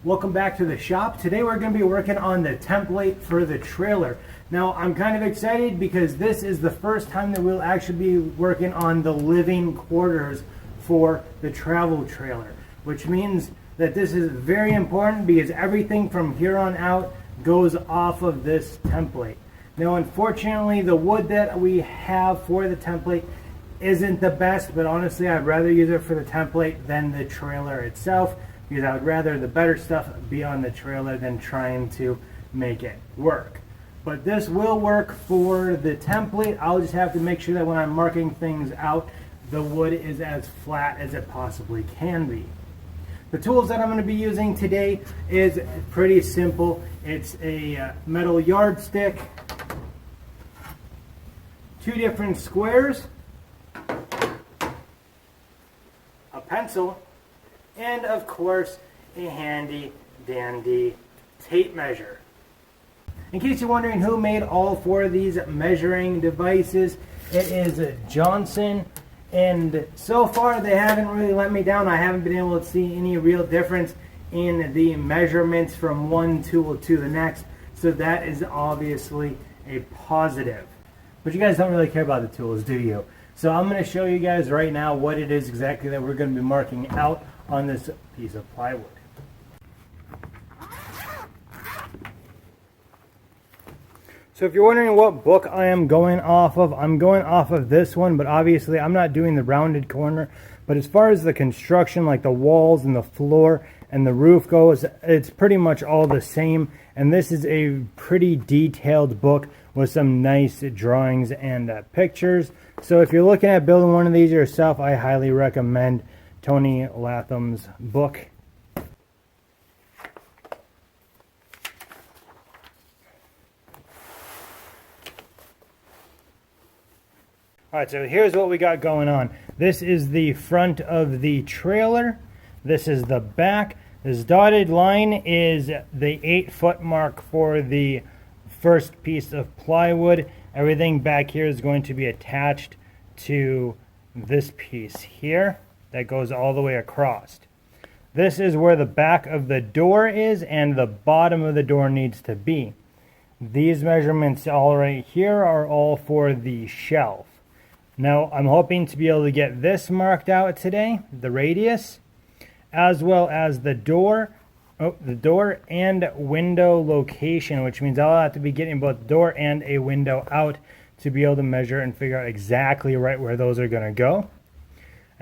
Welcome back to the shop. Today we're going to be working on the template for the trailer. Now I'm kind of excited because this is the first time that we'll actually be working on the living quarters for the travel trailer, which means that this is very important because everything from here on out goes off of this template. Now unfortunately the wood that we have for the template isn't the best, but honestly I'd rather use it for the template than the trailer itself, because I would rather the better stuff be on the trailer than trying to make it work. But this will work for the template. I'll just have to make sure that when I'm marking things out, the wood is as flat as it possibly can be. The tools that I'm going to be using today is pretty simple. It's a metal yardstick, 2 different squares, a pencil, and of course a handy dandy tape measure. In case you're wondering who made all 4 of these measuring devices, it is Johnson, and so far they haven't really let me down. I haven't been able to see any real difference in the measurements from one tool to the next, so that is obviously a positive. But you guys don't really care about the tools, do you? So I'm going to show you guys right now what it is exactly that we're going to be marking out on this piece of plywood. So if you're wondering what book I am going off of, I'm going off of this one, but obviously I'm not doing the rounded corner. But as far as the construction, like the walls and the floor and the roof goes, it's pretty much all the same. And this is a pretty detailed book with some nice drawings and pictures. So if you're looking at building one of these yourself, I highly recommend Tony Latham's book. Alright, so here's what we got going on. This is the front of the trailer. This is the back. This dotted line is the 8-foot mark for the first piece of plywood. Everything back here is going to be attached to this piece here that goes all the way across. This is where the back of the door is and the bottom of the door needs to be. These measurements all right here are all for the shelf. Now I'm hoping to be able to get this marked out today, the radius, as well as the door and window location, which means I'll have to be getting both the door and a window out to be able to measure and figure out exactly right where those are going to go.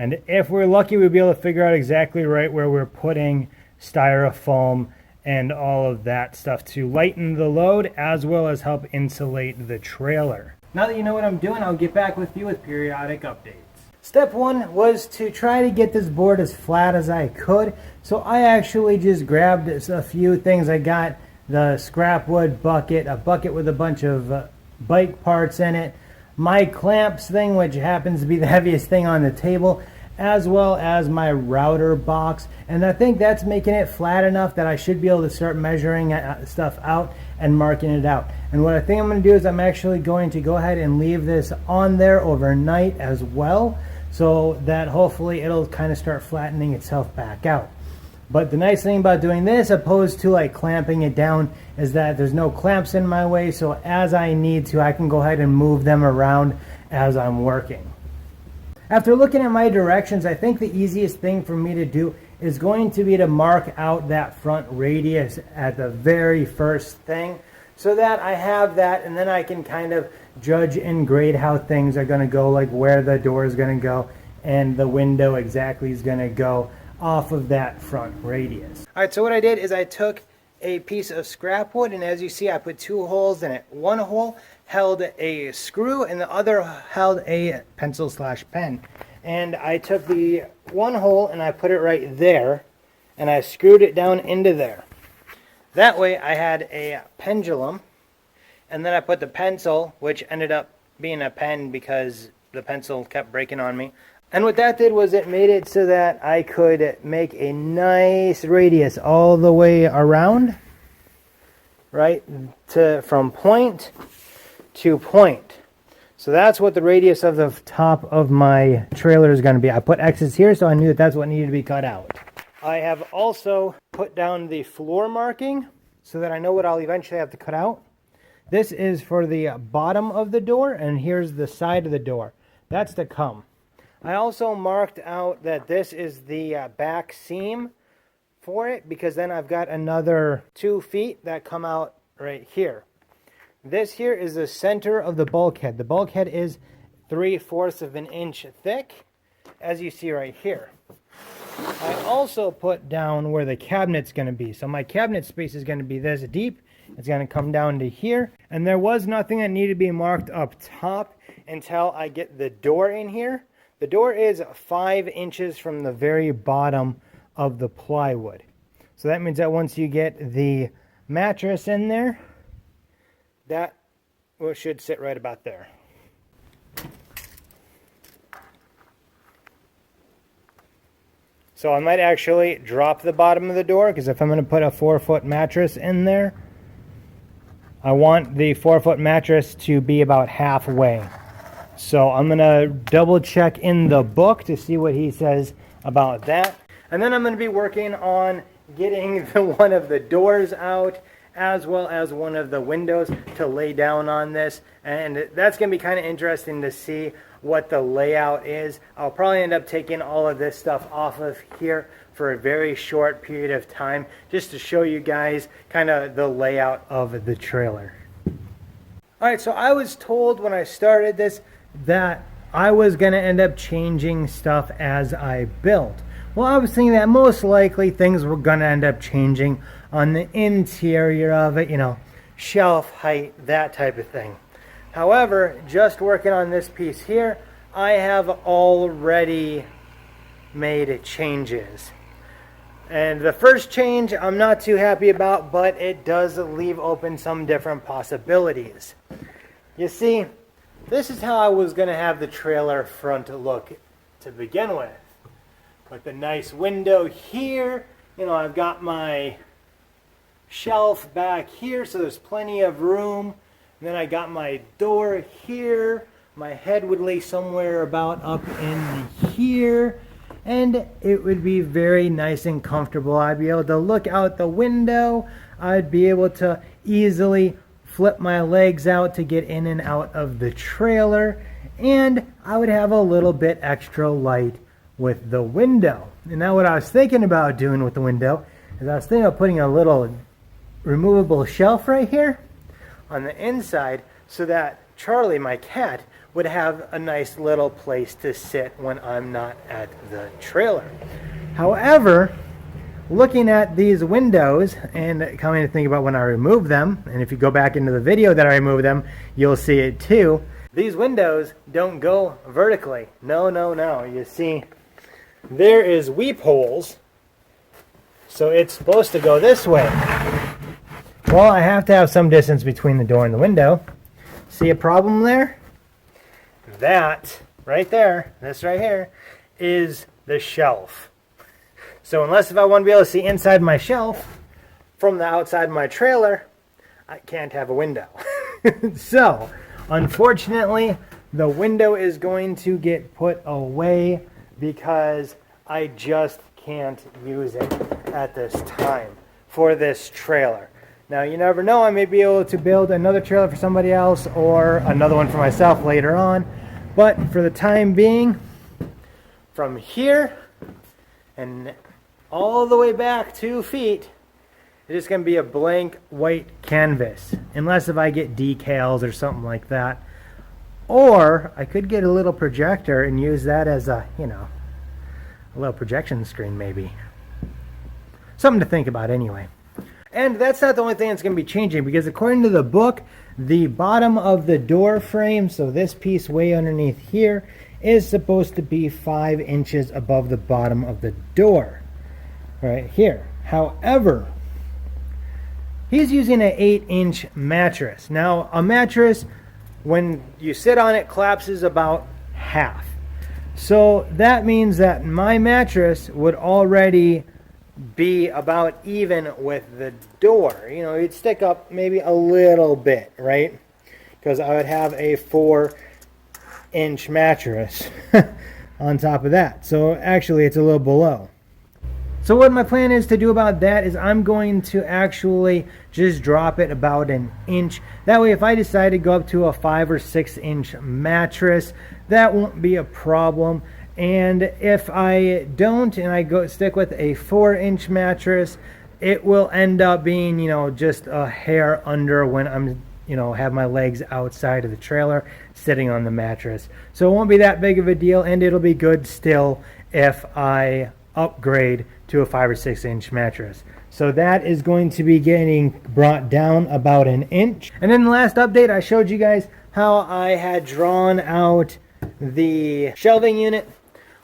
And if we're lucky, we'll be able to figure out exactly right where we're putting styrofoam and all of that stuff to lighten the load as well as help insulate the trailer. Now that you know what I'm doing, I'll get back with you with periodic updates. Step 1 was to try to get this board as flat as I could. So I actually just grabbed a few things. I got the scrap wood bucket, a bucket with a bunch of bike parts in it, my clamps thing, which happens to be the heaviest thing on the table, as well as my router box. And I think that's making it flat enough that I should be able to start measuring stuff out and marking it out. And what I think I'm going to do is I'm actually going to go ahead and leave this on there overnight as well, so that hopefully it'll kind of start flattening itself back out. But the nice thing about doing this, opposed to like clamping it down, is that there's no clamps in my way, so as I need to, I can go ahead and move them around as I'm working. After looking at my directions, I think the easiest thing for me to do is going to be to mark out that front radius at the very first thing, so that I have that, and then I can kind of judge and grade how things are going to go, like where the door is going to go and the window exactly is going to go off of that front radius. Alright, so what I did is I took a piece of scrap wood, and as you see I put 2 holes in it. One hole held a screw and the other held a pencil/pen. And I took the one hole and I put it right there and I screwed it down into there. That way I had a pendulum, and then I put the pencil, which ended up being a pen because the pencil kept breaking on me. And what that did was it made it so that I could make a nice radius all the way around, right, from point to point. So that's what the radius of the top of my trailer is going to be. I put X's here so I knew that that's what needed to be cut out. I have also put down the floor marking so that I know what I'll eventually have to cut out. This is for the bottom of the door, and here's the side of the door. That's to come. I also marked out that this is the back seam for it, because then I've got another 2 feet that come out right here. This here is the center of the bulkhead. The bulkhead is 3/4 of an inch thick, as you see right here. I also put down where the cabinet's going to be. So my cabinet space is going to be this deep. It's going to come down to here. And there was nothing that needed to be marked up top until I get the door in here. The door is 5 inches from the very bottom of the plywood. So that means that once you get the mattress in there, that should sit right about there. So I might actually drop the bottom of the door, because if I'm going to put a 4-foot mattress in there, I want the 4-foot mattress to be about halfway. So I'm going to double check in the book to see what he says about that. And then I'm going to be working on getting one of the doors out, as well as one of the windows to lay down on this. And that's going to be kind of interesting to see what the layout is. I'll probably end up taking all of this stuff off of here for a very short period of time, just to show you guys kind of the layout of the trailer. Alright, so I was told when I started this that I was going to end up changing stuff as I built. Well, I was thinking that most likely things were going to end up changing on the interior of it, shelf height, that type of thing. However, just working on this piece here, I have already made changes. And the first change I'm not too happy about, but it does leave open some different possibilities. You see, this is how I was going to have the trailer front look to begin with. With the nice window here, I've got my shelf back here, so there's plenty of room. And then I got my door here. My head would lay somewhere about up in here. And it would be very nice and comfortable. I'd be able to look out the window. I'd be able to easily flip my legs out to get in and out of the trailer. And I would have a little bit extra light with the window. And now what I was thinking about doing with the window is I was thinking of putting a little removable shelf right here on the inside, so that Charlie, my cat, would have a nice little place to sit when I'm not at the trailer. However, looking at these windows and coming to think about when I remove them, and if you go back into the video that I removed them, you'll see it too. These windows don't go vertically. No. You see, there is weep holes, so it's supposed to go this way. Well, I have to have some distance between the door and the window. See a problem there? That right there, this right here, is the shelf. So unless if I want to be able to see inside my shelf from the outside of my trailer, I can't have a window. So, unfortunately, the window is going to get put away because I just can't use it at this time for this trailer. Now, you never know, I may be able to build another trailer for somebody else or another one for myself later on. But for the time being, from here and all the way back 2 feet, it's just going to be a blank white canvas. Unless if I get decals or something like that. Or I could get a little projector and use that as a little projection screen maybe. Something to think about anyway. And that's not the only thing that's going to be changing, because according to the book, the bottom of the door frame, so this piece way underneath here, is supposed to be 5 inches above the bottom of the door. Right here. However, he's using an 8-inch mattress. Now, a mattress, when you sit on it, collapses about half. So that means that my mattress would already be about even with the door. It'd stick up maybe a little bit, right? Because I would have a 4-inch mattress on top of that. So actually it's a little below. So what my plan is to do about that is I'm going to actually just drop it about an inch. That way if I decide to go up to a 5 or 6 inch mattress, that won't be a problem. And if I don't and I stick with a 4-inch mattress, it will end up being, just a hair under when I'm, have my legs outside of the trailer sitting on the mattress. So it won't be that big of a deal, and it'll be good still if I upgrade to a 5 or 6 inch mattress. So that is going to be getting brought down about an inch. And in the last update, I showed you guys how I had drawn out the shelving unit.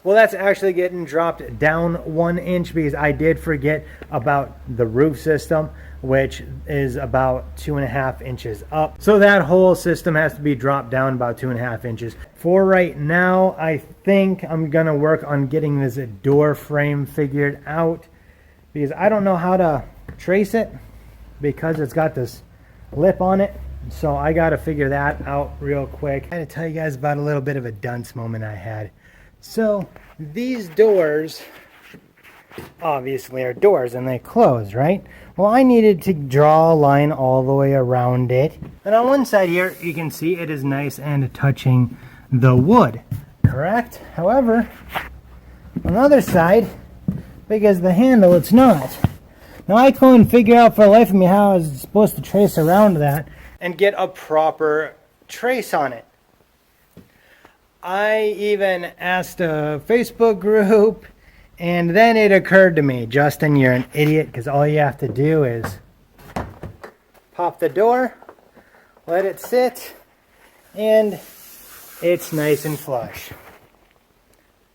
Well, that's actually getting dropped down 1 inch because I did forget about the roof system, which is about 2.5 inches up. So that whole system has to be dropped down about 2.5 inches. For right now, I think I'm gonna work on getting this door frame figured out because I don't know how to trace it because it's got this lip on it. So I gotta figure that out real quick. I'm gonna tell you guys about a little bit of a dunce moment I had. So these doors obviously are doors and they close, right? Well, I needed to draw a line all the way around it. And on one side here, you can see it is nice and touching the wood, correct? However, on the other side, because the handle, it's not. Now I couldn't figure out for the life of me how I was supposed to trace around that and get a proper trace on it. I even asked a Facebook group, and then it occurred to me, Justin, you're an idiot, because all you have to do is pop the door, let it sit, and it's nice and flush.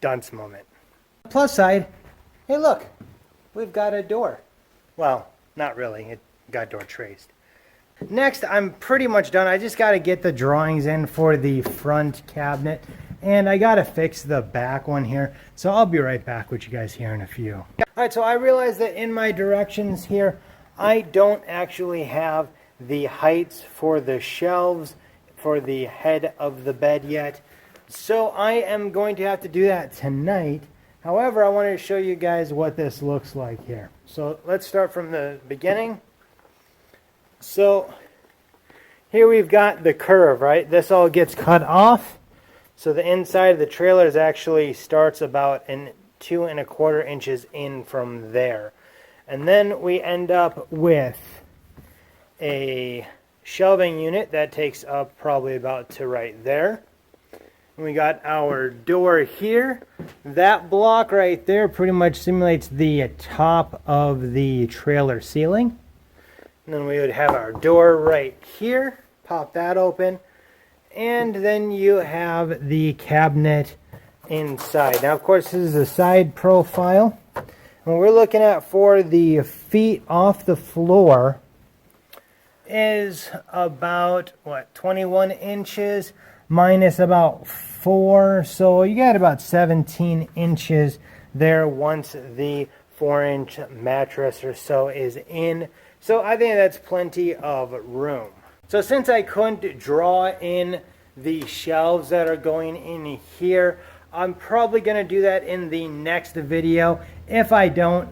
Dunce moment. Plus side, hey look, we've got a door. Well, not really, it got door traced. Next, I'm pretty much done. I just got to get the drawings in for the front cabinet, and I got to fix the back one here. So I'll be right back with you guys here in a few. All right, so I realized that in my directions here, I don't actually have the heights for the shelves for the head of the bed yet. So I am going to have to do that tonight. However, I wanted to show you guys what this looks like here. So let's start from the beginning. So here we've got the curve, right? This all gets cut off. So the inside of the trailer actually starts about 2¼ inches in from there. And then we end up with a shelving unit that takes up probably about to right there. And we got our door here. That block right there pretty much simulates the top of the trailer ceiling. And then we would have our door right here. Pop that open. And then you have the cabinet inside. Now, of course, this is a side profile. And what we're looking at for the feet off the floor is about, 21 inches minus about 4. So you got about 17 inches there once the 4-inch mattress or so is in. So I think that's plenty of room. So since I couldn't draw in the shelves that are going in here, I'm probably going to do that in the next video. If I don't,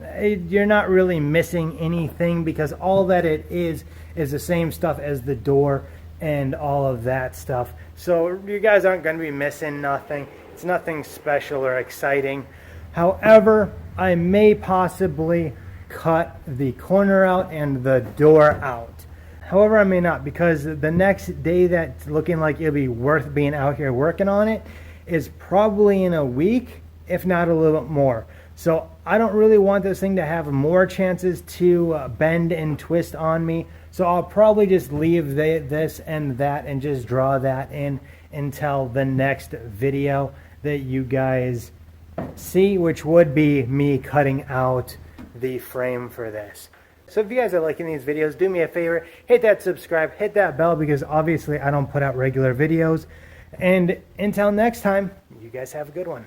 you're not really missing anything because all that it is the same stuff as the door and all of that stuff. So you guys aren't going to be missing nothing. It's nothing special or exciting. However, I may possibly cut the corner out and the door out. However, I may not, because the next day that's looking like it'll be worth being out here working on it is probably in a week, if not a little bit more. So I don't really want this thing to have more chances to bend and twist on me. So I'll probably just leave this and that and just draw that in until the next video that you guys see, which would be me cutting out the frame for this. So if you guys are liking these videos, do me a favor, hit that subscribe, hit that bell, because obviously I don't put out regular videos. And until next time, you guys have a good one.